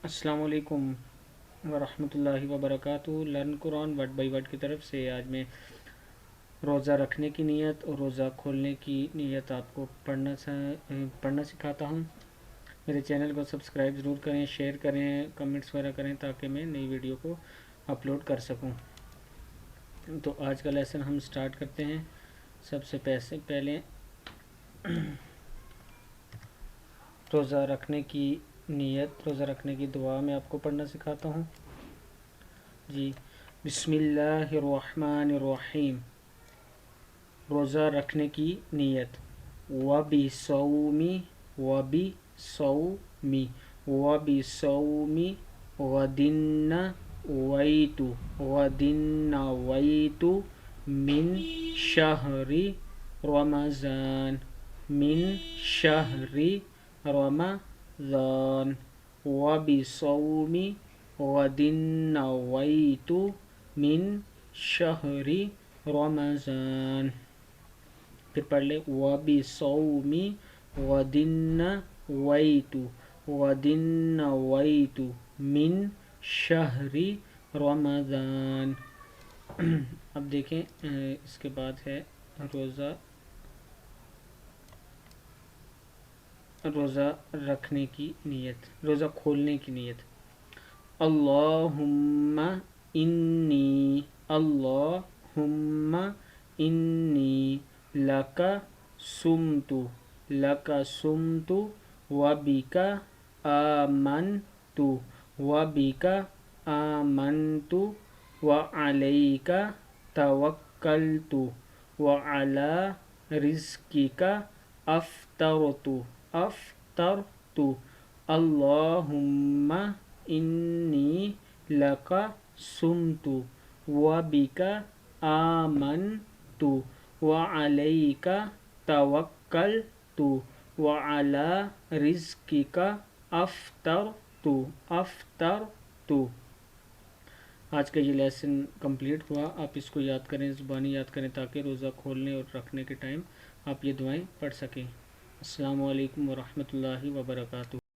السلام علیکم ورحمۃ اللہ وبرکاتہ۔ Learn Quran word by word کی طرف سے آج میں روزہ رکھنے کی نیت اور روزہ کھولنے کی نیت آپ کو پڑھنا سکھاتا ہوں۔ میرے چینل کو سبسکرائب ضرور کریں، شیئر کریں، کمنٹس وغیرہ کریں تاکہ میں نئی ویڈیو کو اپلوڈ کر سکوں۔ تو آج کا لیسن ہم سٹارٹ کرتے ہیں۔ سب سے پہلے روزہ رکھنے کی نیت، روزہ رکھنے کی دعا میں آپ کو پڑھنا سکھاتا ہوں جی۔ بسم اللہ الرحمن الرحیم۔ روزہ رکھنے کی نیت۔ وَبِصَوْمِ وَبِصَوْمِ وَبِصَوْمِ غَدٍ من شہر رمضان وَبِصَوْمِ غَدٍ نَوَيْتُ من شہر رمضان۔ پھر پڑھ لے وَبِصَوْمِ غَدٍ نَوَيْتُ من شہر رمضان۔ اب دیکھیں اس کے بعد ہے روزہ رکھنے کی نیت، روزہ کھولنے کی نیت۔ اللہم انی لک سمت وبک آمنت وعلیک توکلت وعلی رزقک افطرت۔ اللہم انی لک سمت وبک آمنت وعلیک توکلت وعلی رزقک افطرت۔ آج کا یہ لیسن کمپلیٹ ہوا۔ آپ اس کو یاد کریں، زبانی یاد کریں تاکہ روزہ کھولنے اور رکھنے کے ٹائم آپ یہ دعائیں پڑھ سکیں۔ السلام علیکم ورحمۃ اللہ وبرکاتہ۔